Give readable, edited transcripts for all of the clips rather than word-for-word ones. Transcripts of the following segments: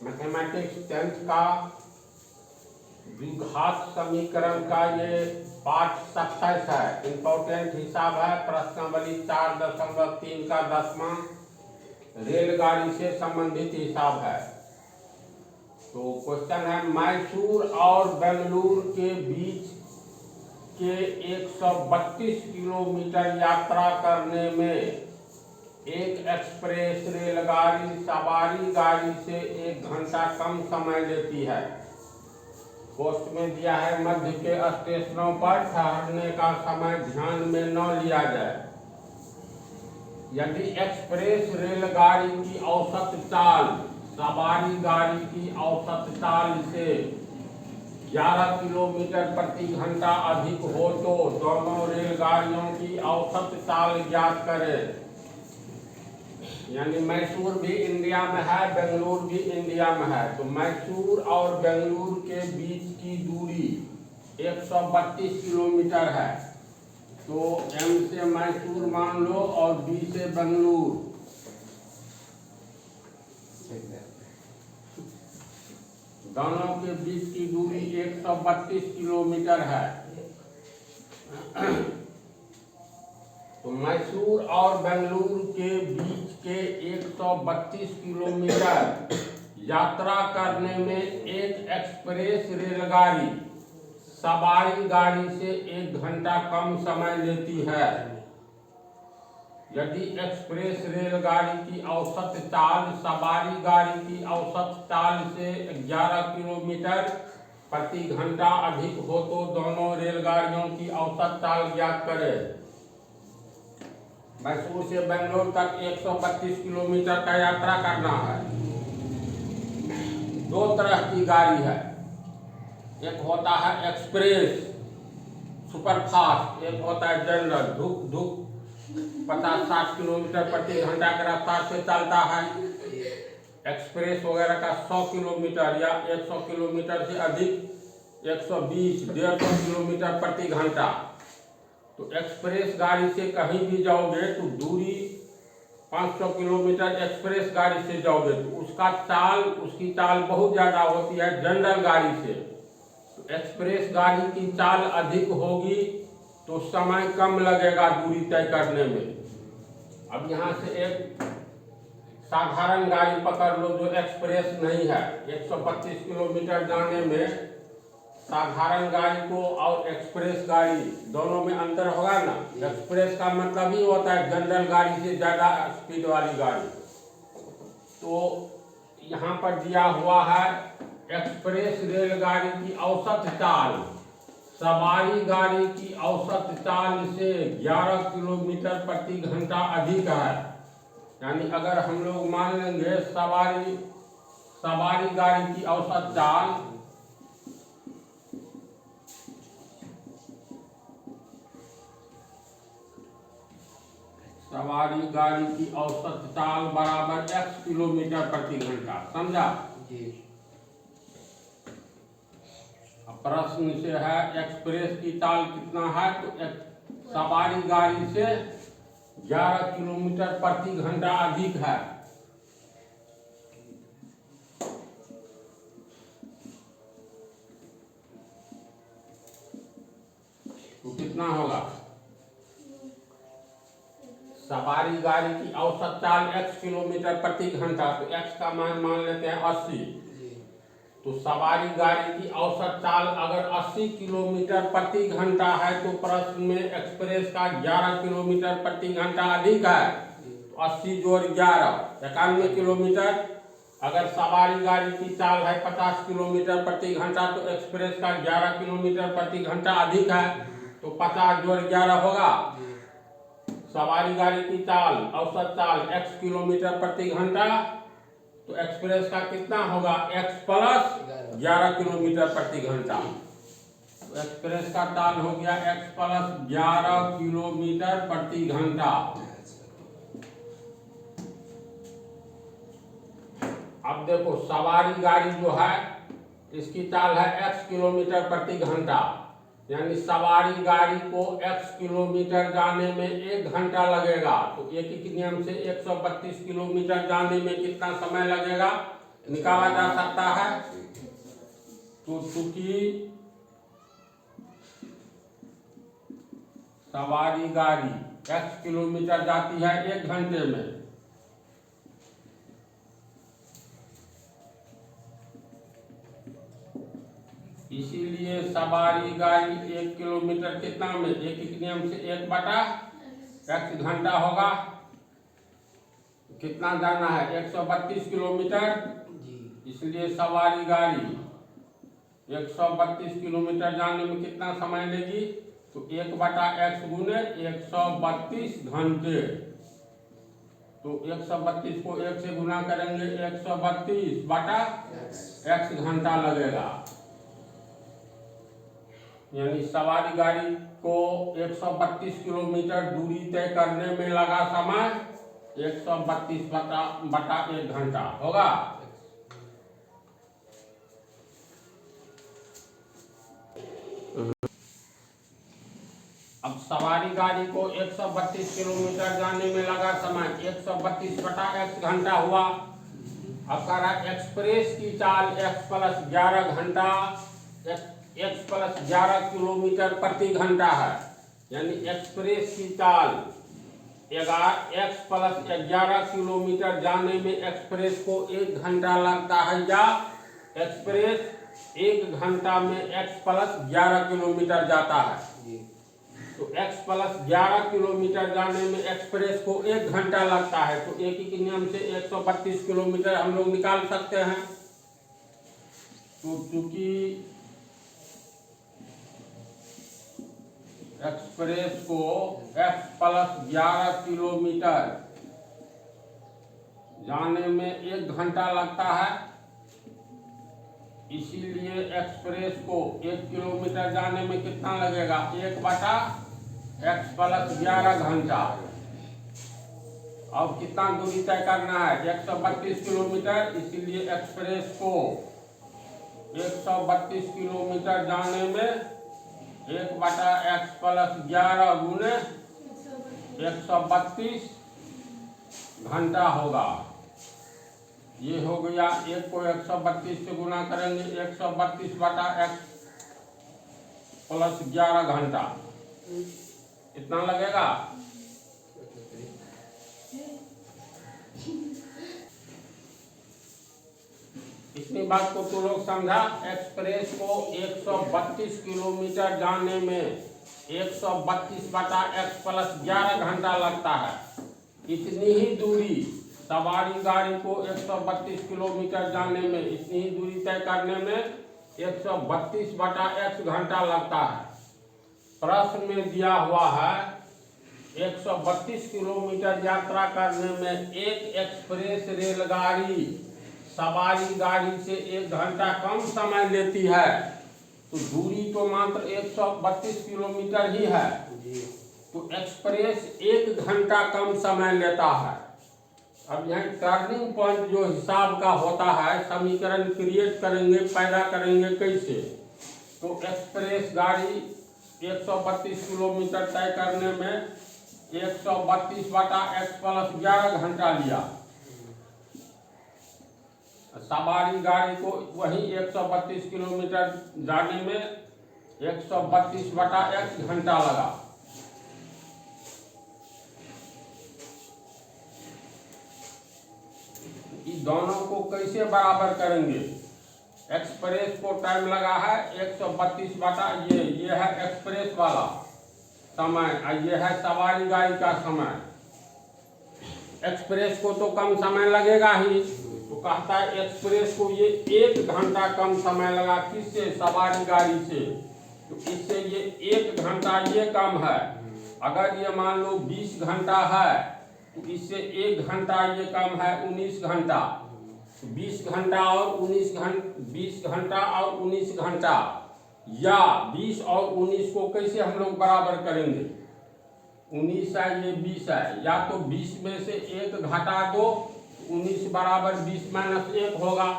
Mathematics 10th का द्विघात समीकरण का ये पाठ 27 है। इम्पोर्टेंट हिसाब है प्रश्नावली 4.3 का 10वां रेलगाड़ी से संबंधित हिसाब है। तो क्वेश्चन है, मैसूर और बेंगलुरु के बीच के 132 किलोमीटर यात्रा करने में एक एक्सप्रेस रेलगाड़ी सवारी गाड़ी से 1 घंटा कम समय लेती है। पोस्ट में दिया है, मध्य के स्टेशनों पर ठहरने का समय ध्यान में न लिया जाए। यदि एक्सप्रेस रेलगाड़ी की औसत चाल सवारी गाड़ी की औसत चाल से 11 किलोमीटर प्रति घंटा अधिक हो तो दोनों रेलगाड़ियों की औसत चाल ज्ञात करें। यानी मैसूर भी इंडिया में है, बेंगलुरु भी इंडिया में है। तो मैसूर और बेंगलुरु के बीच की दूरी 132 किलोमीटर है। तो M से मैसूर मान लो और B से बेंगलुरु। दोनों के बीच की दूरी 132 किलोमीटर है। तो मैसूर और बेंगलुरु के बीच के 132 किलोमीटर यात्रा करने में एक एक्सप्रेस रेलगाड़ी सवारी गाड़ी से 1 घंटा कम समय लेती है। यदि एक्सप्रेस रेलगाड़ी की औसत चाल सवारी गाड़ी की औसत चाल से 11 किलोमीटर प्रति घंटा अधिक हो तो दोनों रेलगाड़ियों की औसत चाल ज्ञात करें। मैसूर से बेंगलोर तक 132 किलोमीटर का यात्रा करना है। 2 तरह की गाड़ी है, एक होता है एक्सप्रेस सुपरफास्ट, एक होता है जनरल धुक धुक 50-60 किलोमीटर प्रति घंटा के रफ्तार से चलता है। एक्सप्रेस वगैरह का 100 किलोमीटर या 100 किलोमीटर से अधिक 120-150 किलोमीटर प्रति घंटा। तो एक्सप्रेस गाड़ी से कहीं भी जाओगे तो दूरी 500 किलोमीटर एक्सप्रेस गाड़ी से जाओगे तो उसकी चाल बहुत ज़्यादा होती है जनरल गाड़ी से। तो एक्सप्रेस गाड़ी की चाल अधिक होगी तो समय कम लगेगा दूरी तय करने में। अब यहाँ से एक साधारण गाड़ी पकड़ लो जो एक्सप्रेस नहीं है। 132 किलोमीटर जाने में साधारण गाड़ी को और एक्सप्रेस गाड़ी दोनों में अंतर होगा ना। एक्सप्रेस का मतलब ही होता है जनरल गाड़ी से ज़्यादा स्पीड वाली गाड़ी। तो यहाँ पर दिया हुआ है एक्सप्रेस रेलगाड़ी की औसत चाल सवारी गाड़ी की औसत चाल से 11 किलोमीटर प्रति घंटा अधिक है। यानी अगर हम लोग मान लेंगे सवारी गाड़ी की औसत चाल सवारी गाड़ी की औसत चाल बराबर x किलोमीटर प्रति घंटा, समझा? अब प्रश्न से है एक्सप्रेस की चाल कितना है, तो सवारी गाड़ी से 11 किलोमीटर प्रति घंटा अधिक है। तो कितना होगा? सवारी गाड़ी की औसत चाल x किलोमीटर प्रति घंटा, तो x का मान लेते हैं 80। तो सवारी गाड़ी की औसत चाल अगर 80 किलोमीटर प्रति घंटा है तो प्रश्न में एक्सप्रेस का 11 किलोमीटर प्रति घंटा अधिक है। तो 80 जोड़ 11 91 किलोमीटर। अगर सवारी गाड़ी की चाल है 50 किलोमीटर प्रति घंटा तो एक्सप्रेस का 11 किलोमीटर प्रति घंटा अधिक है। तो 50 जोड़ 11 होगा। सवारी गाड़ी की चाल औसत चाल x किलोमीटर प्रति घंटा, तो एक्सप्रेस का कितना होगा x प्लस 11 किलोमीटर प्रति घंटा। तो एक्सप्रेस का चाल हो गया x प्लस 11 किलोमीटर प्रति घंटा। अब देखो सवारी गाड़ी जो है इसकी चाल है x किलोमीटर प्रति घंटा। यानी सवारी गाड़ी को x किलोमीटर जाने में 1 घंटा लगेगा, तो एक ही नियम से 132 किलोमीटर जाने में कितना समय लगेगा निकाला जा सकता है। तो चूंकि सवारी गाड़ी x किलोमीटर जाती है 1 घंटे में, इसीलिए सवारी गाड़ी 1 किलोमीटर कितना में, एक नियम से 1/x घंटा होगा। कितना जाना है 132 किलोमीटर, इसलिए सवारी गाड़ी 132 किलोमीटर जाने में कितना समय लेगी, तो 1/x गुने 132 घंटे। तो 132 को 1 से गुना करेंगे 132/x घंटा लगेगा। यानी सवारी गाड़ी को 132 किलोमीटर दूरी तय करने में लगा समय 132/1 घंटा होगा। अब सवारी गाड़ी को 132 किलोमीटर जाने में लगा समय 132/x घंटा हुआ। अब कह रहा एक्सप्रेस की चाल x+11 घंटा x+11 किलोमीटर प्रति घंटा है। यानी एक्सप्रेस की चाल x+11 किलोमीटर जाने में एक्सप्रेस को 1 घंटा लगता है, या एक्सप्रेस 1 घंटा में x+11 किलोमीटर जाता है। तो x+11 किलोमीटर जाने में एक्सप्रेस को 1 घंटा लगता है, तो एक ही नियम से 132 किलोमीटर हम लोग निकाल सकते हैं। तो चूंकि एक्सप्रेस को x+11 किलोमीटर जाने में 1 घंटा लगता है, इसीलिए एक्सप्रेस को 1 किलोमीटर जाने में कितना लगेगा 1/x+11 घंटा। अब कितना दूरी तय करना है 132 किलोमीटर, इसीलिए एक्सप्रेस को 132 किलोमीटर जाने में 1/x+11 गुने 132 घंटा होगा। ये हो गया, 1 को 132 से गुना करेंगे 132/x+11 घंटा, इतना लगेगा। इतनी बात को तो लोग समझा। एक्सप्रेस को 132 किलोमीटर जाने में 132/x+11 घंटा लगता है। इतनी ही दूरी सवारी गाड़ी को 132 किलोमीटर जाने में, इतनी ही दूरी तय करने में 132/x घंटा लगता है। प्रश्न में दिया हुआ है 132 किलोमीटर यात्रा करने में एक एक्सप्रेस रेलगाड़ी सवारी गाड़ी से 1 घंटा कम समय लेती है, तो दूरी तो मात्र 132 किलोमीटर ही है, तो एक्सप्रेस 1 घंटा कम समय लेता है। अब यहाँ टर्निंग पॉइंट जो हिसाब का होता है, समीकरण क्रिएट करेंगे, पैदा करेंगे कैसे। तो एक्सप्रेस गाड़ी 132 किलोमीटर तय करने में 132/x+11 घंटा लिया। सवारी गाड़ी को वही 132 किलोमीटर जाने में 132/x घंटा लगा। दोनों को कैसे बराबर करेंगे। एक्सप्रेस को टाइम लगा है 132 ये है एक्सप्रेस वाला समय, ये है सवारी गाड़ी का समय। एक्सप्रेस को तो कम समय लगेगा ही, तो कहता है एक्सप्रेस को ये 1 घंटा कम समय लगा, किससे, सवारी गाड़ी से। तो इससे ये 1 घंटा ये कम है। अगर ये मान लो 20 घंटा है, तो इससे 1 घंटा ये कम है 19 घंटा। 20 घंटा और 19 घंटा, या 20 और 19 को कैसे हम लोग बराबर करेंगे। 19 है, ये 20 है, या तो 20 में से 1 घटा दो, 19 बराबर 20 - 1 होगा।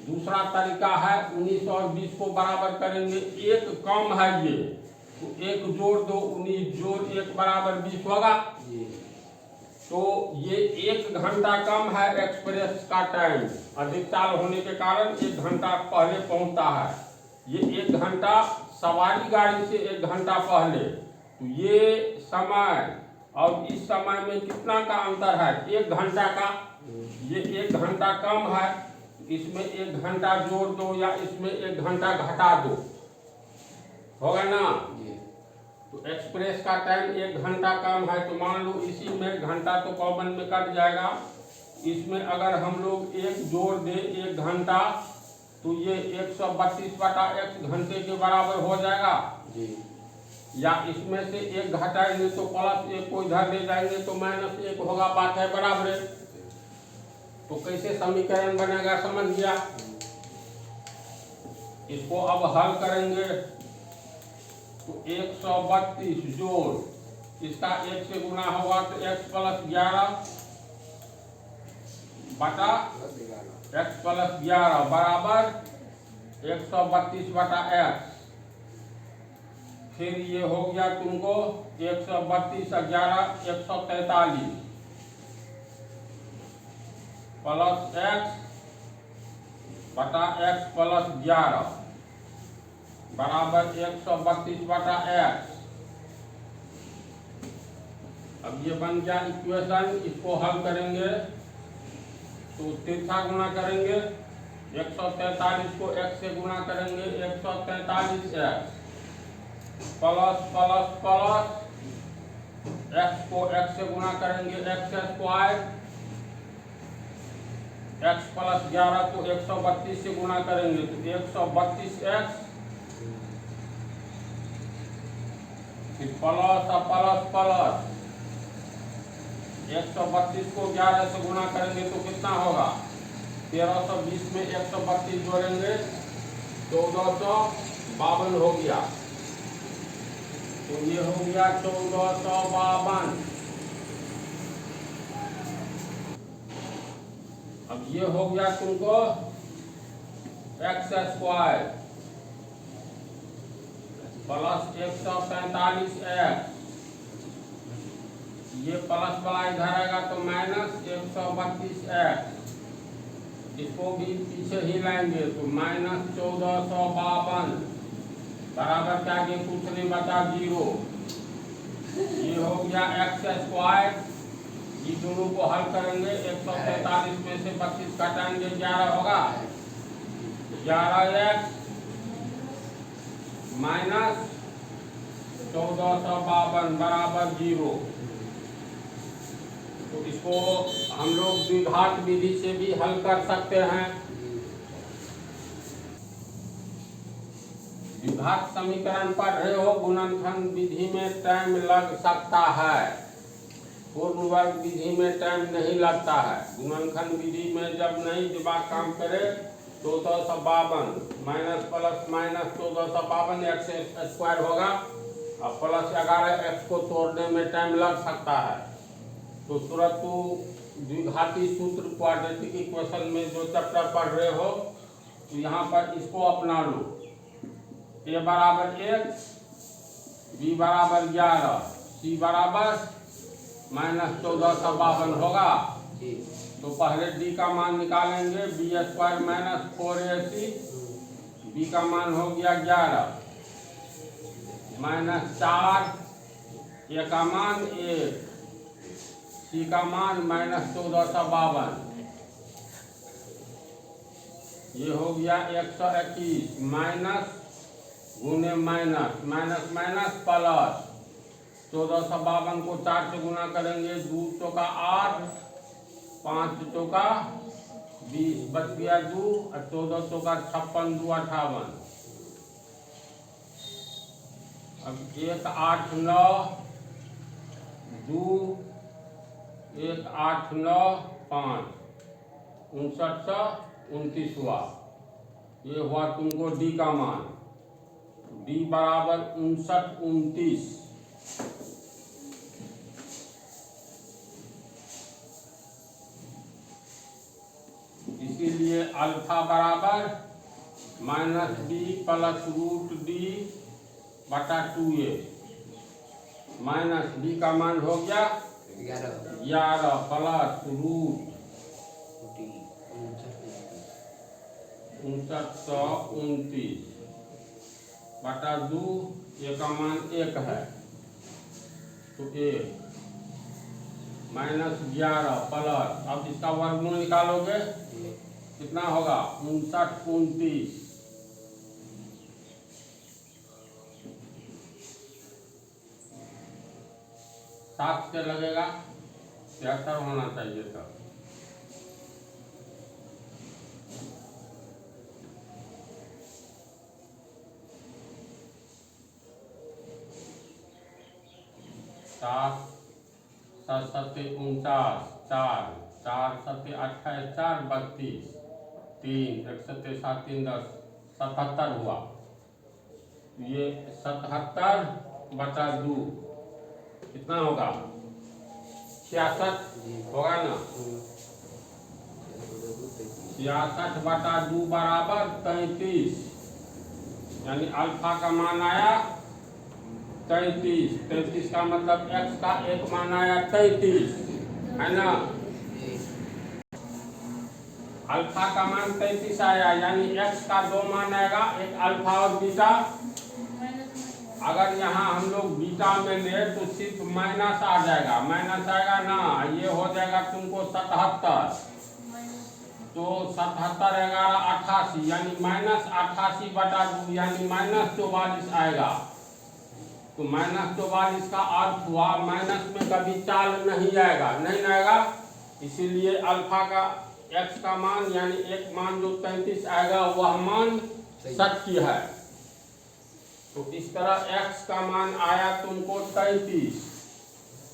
दूसरा तरीका है 19 और 20 को बराबर करेंगे, एक कम है ये, तो एक जोड़ दो, 19 जोड़ 1 बराबर 20 होगा। तो ये 1 घंटा कम है एक्सप्रेस का टाइम, अधिक चाल होने के कारण 1 घंटा पहले पहुंचता है। ये 1 घंटा सवारी गाड़ी से 1 घंटा पहले, तो ये समय और इस समय में कितना का अंतर है, 1 घंटा का। ये 1 घंटा कम है, इसमें 1 घंटा जोड़ दो या इसमें 1 घंटा घटा दो, होगा ना। तो एक्सप्रेस का टाइम 1 घंटा कम है, तो मान लो इसी में घंटा तो कॉमन में कट जाएगा। इसमें अगर हम लोग 1 जोड़ दे 1 घंटा, तो ये 132/x घंटे के बराबर हो जाएगा जी। या इसमें से 1 घटाएंगे तो +1 को इधर ले जाएंगे तो -1 होगा, बात है बराबर। तो कैसे समीकरण बनेगा समझ गया। इसको अब हल करेंगे तो 132 जोड़ इसका 1 से गुना होगा तो x + 11 बटा x + 11 बराबर 132/x। फिर ये हो गया तुमको 132 11 143 प्लस x बटा x + 11 बराबर 132/x। अब ये बन गया इक्वेशन। इसको हल करेंगे तो तिरछा गुणा करेंगे, 143 को x से गुणा करेंगे 143x plus plus plus x को x से गुणा करेंगे x², x + 11 को 132 से गुणा करेंगे तो 132x, फिर प्लस प्लस प्लस 132 को 11 से गुणा करेंगे तो कितना होगा, 1320 में 132 जोड़ेंगे 1452 हो गया। तो ये हो गया 1452। अब ये हो गया तुमको x² प्लस 145x, ये प्लस वाला इधर आएगा तो -132x, इसको भी पीछे ही लाएंगे तो -1452 बराबर क्या, आगे कुछ नहीं बचा 0। ये हो गया x²। ये दोनों को हल करेंगे 143 में से 25 घटाएंगे 11 होगा, 11x -1452 बराबर 0। तो इसको हम लोग द्विघात विधि से भी हल कर सकते हैं। द्विघात समीकरण पढ़ रहे हो, गुणनखंड विधि में टाइम लग सकता है, पूर्ण वर्ग विधि में टाइम नहीं लगता है। गुणनखंड विधि में जब नहीं दिमाग काम करे 1452 माइनस प्लस माइनस 1452 x² होगा और प्लस 11x को तोड़ने में टाइम लग सकता है। तो तुरंत तू द्विघाती सूत्र क्वाड्रेटिक इक्वेशन में जो चैप्टर पढ़ रहे हो तो यहाँ पर इसको अपना लो। a बराबर 1, b बराबर 11, c बराबर -1452 होगा। तो पहले d का मान निकालेंगे, b² -4ac, b का मान हो गया 11 -4, a का मान 1, c का मान -1452। ये हो गया 121 माइनस गुने माइनस माइनस माइनस प्लस 1452 को 4 से गुना करेंगे, 2 चौका 8, 5 चौका 20, बच गया 2 और 14 चौका 56, 2 58। अब 1 8 9 2 1 8 9 5 59 29 हुआ। ये हुआ तुमको डी का मान, डी बराबर 59 29। इसी इसीलिए अल्फा बराबर minus b plus root d बटा 2a माइनस बी का मान हो गया 11 प्लस रूट 6929 बटा 2, ये का मान 1 है तो 1 माइनस 11 प्लस, अब इसका वर्गमूल निकालोगे कितना होगा 5929 7 से लगेगा 73 होना चाहिए था। सात 7 7 49 4 4 7 28 4 32 3 1 7 7 3 10 77 हुआ। ये 77 बटा 2 कितना होगा 66 होगा ना। 66 बटा 2 बराबर 33, यानी अल्फा का मान आया 33। 33 का मतलब x का एक मान आया 33 है ना। अल्फा का मान 33 आया, यानी x का 2 मान आएगा, एक अल्फा और बीटा। अगर यहाँ हम लोग बीटा में ले तो सिर्फ माइनस आ जाएगा, माइनस आएगा ना, ये हो जाएगा तुमको 77। तो 77 11 88, यानी माइनस 88 बटा 2 यानी माइनस 44 आएगा। तो माइनस 44 का अर्थ हुआ माइनस में कभी चाल नहीं आएगा, नहीं आएगा। इसीलिए अल्फा का x का मान यानी एक मान जो 33 आएगा वह मान सत्य है। तो इस तरह x का मान आया तुमको 33।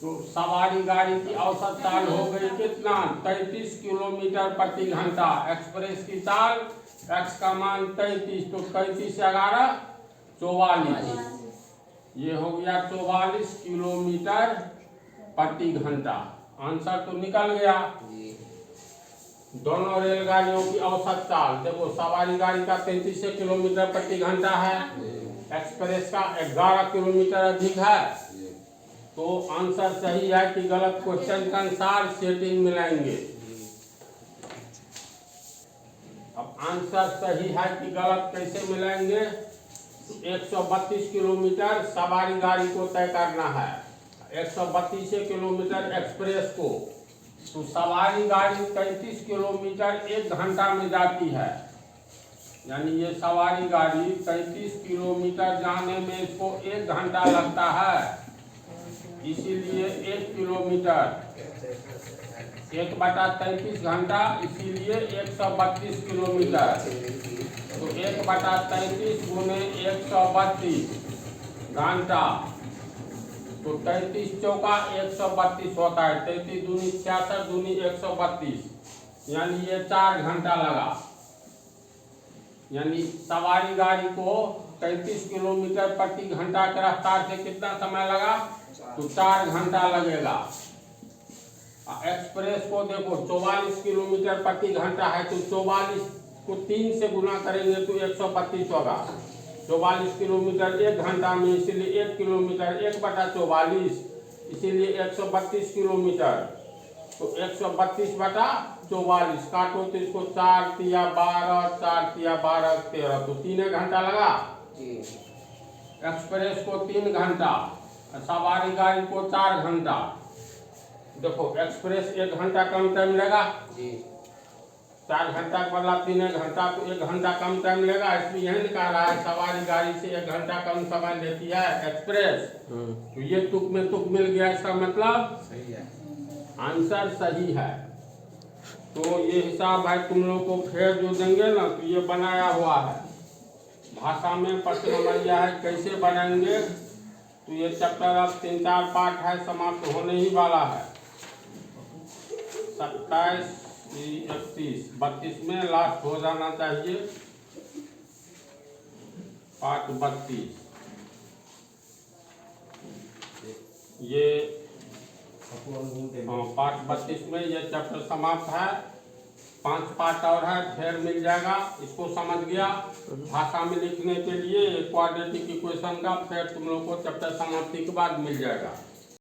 तो सवारी गाड़ी की औसत चाल हो गई कितना 33 किलोमीटर प्रति घंटा। एक्सप्रेस की चाल x का मान 33, तो 33 11 44, ये हो गया 44 किलोमीटर प्रति घंटा। आंसर तो निकल गया। दोनों रेलगाड़ियों की औसत चाल देखो, सवारी गाड़ी का 33 किलोमीटर प्रति घंटा है, एक्सप्रेस का 11 किलोमीटर अधिक है। तो आंसर सही है कि गलत, क्वेश्चन के अनुसार सेटिंग मिलाएंगे। अब आंसर सही है कि गलत कैसे मिलाएंगे। 132 किलोमीटर सवारी गाड़ी को तय करना है, 132 किलोमीटर एक्सप्रेस को। तो सवारी गाड़ी 33 किलोमीटर 1 घंटा में जाती है, यानी ये सवारी गाड़ी 33 किलोमीटर जाने में इसको 1 घंटा लगता है। इसीलिए 1 किलोमीटर 1/33 घंटा, इसीलिए 132 किलोमीटर। तो 1/33 गुने 132 घंटा, तो 33 चौका 132 होता है। 33 दूनी 66 दूनी 132, यानी ये 4 घंटा लगा। यानी सवारी गाड़ी को 33 किलोमीटर प्रति घंटा के रफ्तार से कितना समय लगा, तो 4 घंटा लगेगा। एक्सप्रेस को देखो 44 किलोमीटर प्रति घंटा है, तो 44 को 3 से गुना करेंगे तो 132 होगा। 44 किलोमीटर 1 घंटा में, इसीलिए 1 किलोमीटर 1/44, इसीलिए 132 किलोमीटर। तो 132 बटा 44 काटो तो इसको 4 तिया 12, 4 तिया 12 13, तो 3 घंटा लगा। एक्सप्रेस को 3 घंटा, सवारी गाड़ी को 4 घंटा। देखो एक्सप्रेस 1 घंटा कम टाइम लेगा, 4 घंटा के बदला 3 घंटा, तो 1 घंटा कम टाइम लेगा। इसलिए यही निकाल रहा है सवारी गाड़ी से 1 घंटा कम समय लेती है एक्सप्रेस। तो ये तुक में तुक मिल गया, इसका मतलब सही है, आंसर सही है। तो ये हिसाब भाई तुम लोग को फिर जो देंगे ना, तो ये बनाया हुआ है भाषा में प्रश्न नंबर है कैसे बनाएंगे। तो ये चैप्टर अब 3-4 पार्ट है, समाप्त होने ही वाला है। 27 31 32 में लास्ट हो जाना चाहिए, पार्ट 32। ये पार्ट 32 में ये चैप्टर समाप्त है। 5 पार्ट और है, फिर मिल जाएगा। इसको समझ गया। भाषा में लिखने के लिए क्वाड्रेटिक इक्वेशन का फिर तुम लोग को चैप्टर समाप्ति के बाद मिल जाएगा।